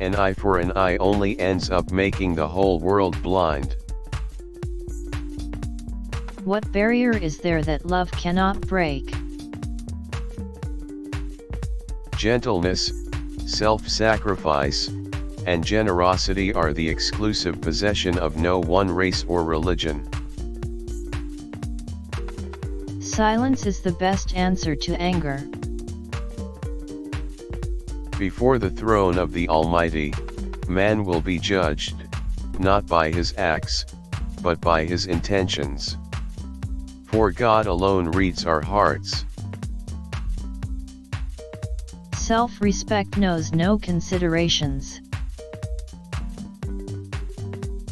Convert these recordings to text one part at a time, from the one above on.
An eye for an eye only ends up making the whole world blind. What barrier is there that love cannot break? Gentleness, self-sacrifice, and generosity are the exclusive possession of no one race or religion. Silence is the best answer to anger. Before the throne of the Almighty, man will be judged, not by his acts, but by his intentions. For God alone reads our hearts. Self-respect knows no considerations.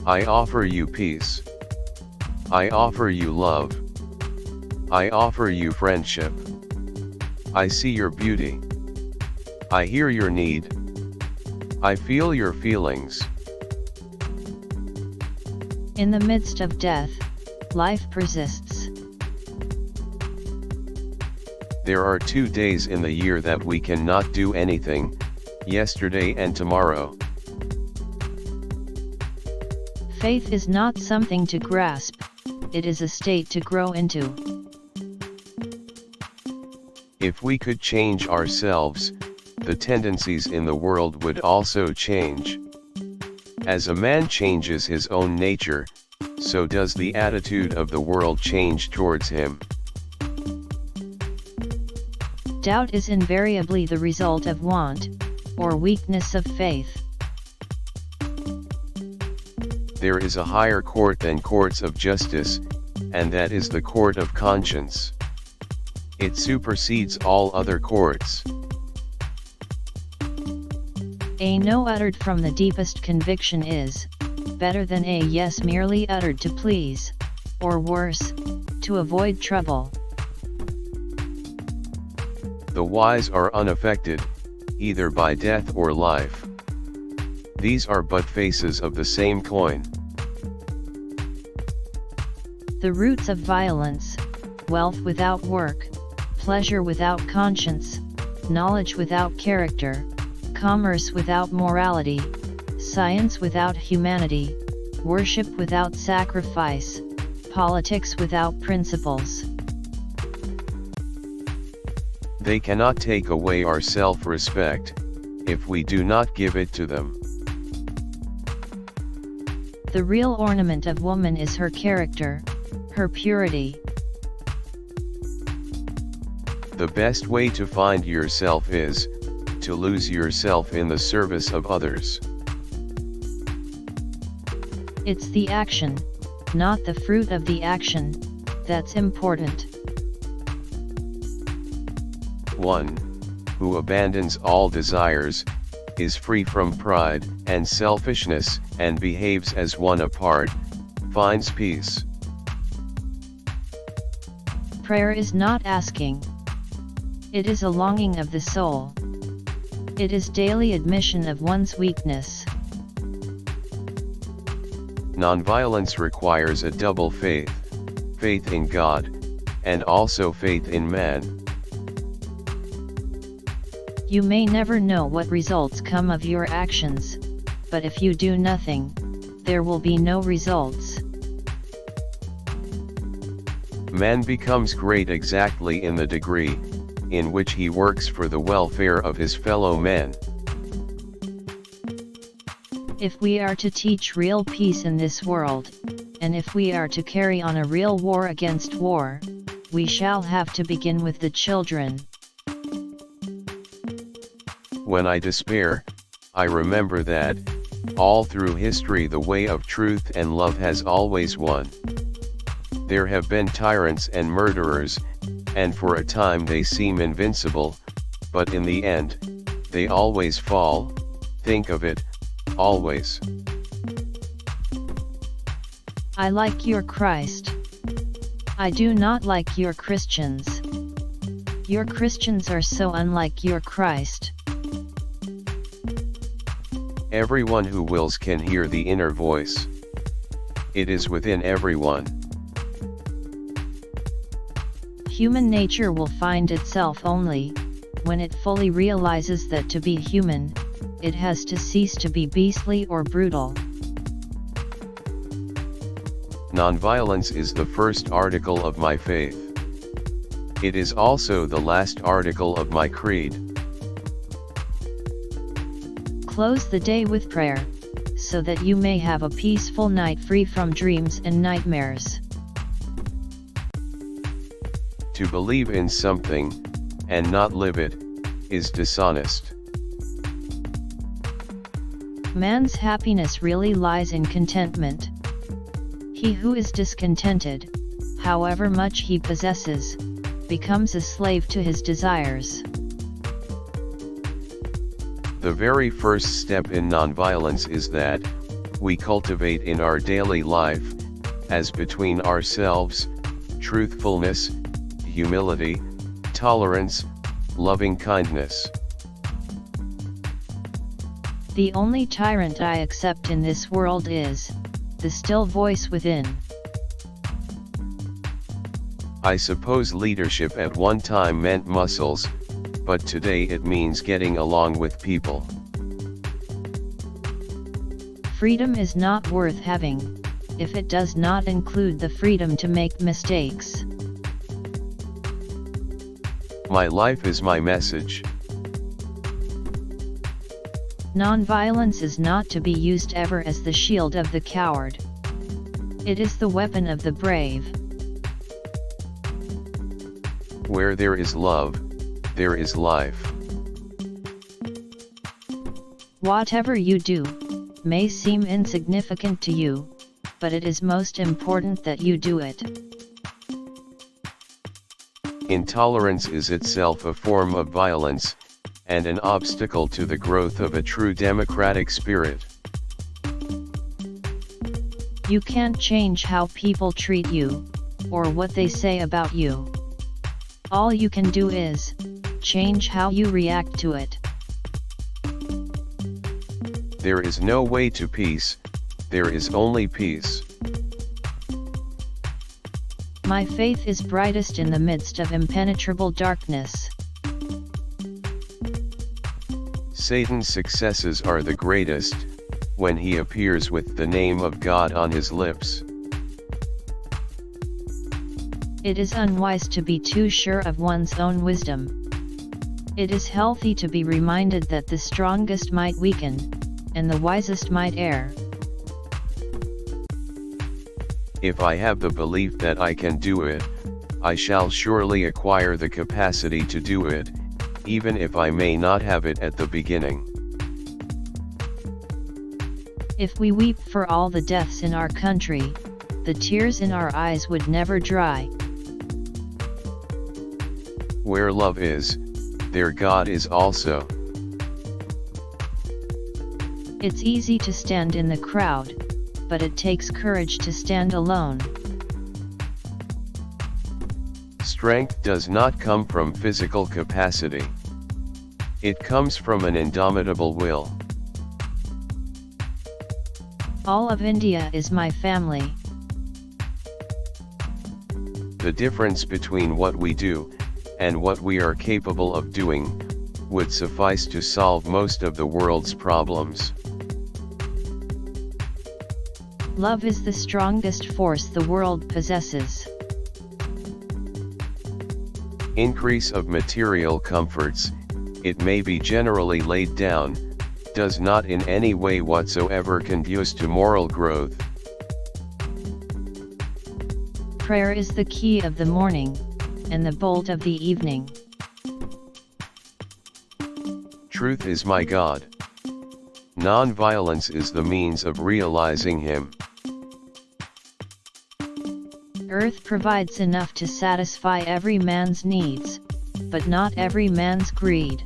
I offer you peace. I offer you love. I offer you friendship. I see your beauty. I hear your need. I feel your feelings. In the midst of death, life persists. There are 2 days in the year that we cannot do anything, yesterday and tomorrow. Faith is not something to grasp, it is a state to grow into. If we could change ourselves, the tendencies in the world would also change. As a man changes his own nature, so does the attitude of the world change towards him. Doubt is invariably the result of want, or weakness of faith. There is a higher court than courts of justice, and that is the court of conscience. It supersedes all other courts. A no uttered from the deepest conviction is better than a yes merely uttered to please, or worse, to avoid trouble. The wise are unaffected, either by death or life. These are but faces of the same coin. The roots of violence, wealth without work, pleasure without conscience, knowledge without character, commerce without morality, science without humanity, worship without sacrifice, politics without principles. They cannot take away our self-respect, if we do not give it to them. The real ornament of woman is her character, her purity. The best way to find yourself is to lose yourself in the service of others. It's the action, not the fruit of the action, that's important. One who abandons all desires, is free from pride and selfishness, and behaves as one apart, finds peace. Prayer is not asking. It is a longing of the soul. It is daily admission of one's weakness. Nonviolence requires a double faith, faith in God, and also faith in man. You may never know what results come of your actions, but if you do nothing, there will be no results. Man becomes great exactly in the degree in which he works for the welfare of his fellow men. If we are to teach real peace in this world, and if we are to carry on a real war against war, we shall have to begin with the children. When I despair, I remember that, all through history, the way of truth and love has always won. There have been tyrants and murderers, and for a time they seem invincible, but in the end, they always fall. Think of it, always. I like your Christ. I do not like your Christians. Your Christians are so unlike your Christ. Everyone who wills can hear the inner voice. It is within everyone. Human nature will find itself only when it fully realizes that to be human it has to cease to be beastly or brutal. Nonviolence is the first article of my faith. It is also the last article of my creed. Close the day with prayer, so that you may have a peaceful night free from dreams and nightmares. To believe in something, and not live it, is dishonest. Man's happiness really lies in contentment. He who is discontented, however much he possesses, becomes a slave to his desires. The very first step in nonviolence is that we cultivate in our daily life, as between ourselves, truthfulness, humility, tolerance, loving kindness. The only tyrant I accept in this world is the still voice within. I suppose leadership at one time meant muscles, but today it means getting along with people. Freedom is not worth having, if it does not include the freedom to make mistakes. My life is my message. Nonviolence is not to be used ever as the shield of the coward. It is the weapon of the brave. Where there is love, there is life. Whatever you do may seem insignificant to you, but it is most important that you do it. Intolerance is itself a form of violence, and an obstacle to the growth of a true democratic spirit. You can't change how people treat you, or what they say about you. All you can do is change how you react to it. There is no way to peace, there is only peace. My faith is brightest in the midst of impenetrable darkness. Satan's successes are the greatest, when he appears with the name of God on his lips. It is unwise to be too sure of one's own wisdom. It is healthy to be reminded that the strongest might weaken, and the wisest might err. If I have the belief that I can do it, I shall surely acquire the capacity to do it, even if I may not have it at the beginning. If we weep for all the deaths in our country, the tears in our eyes would never dry. Where love is, there God is also. It's easy to stand in the crowd, but it takes courage to stand alone. Strength does not come from physical capacity. It comes from an indomitable will. All of India is my family. The difference between what we do, and what we are capable of doing, would suffice to solve most of the world's problems. Love is the strongest force the world possesses. Increase of material comforts, it may be generally laid down, does not in any way whatsoever conduce to moral growth. Prayer is the key of the morning, and the bolt of the evening. Truth is my God. Non-violence is the means of realizing Him. Earth provides enough to satisfy every man's needs, but not every man's greed.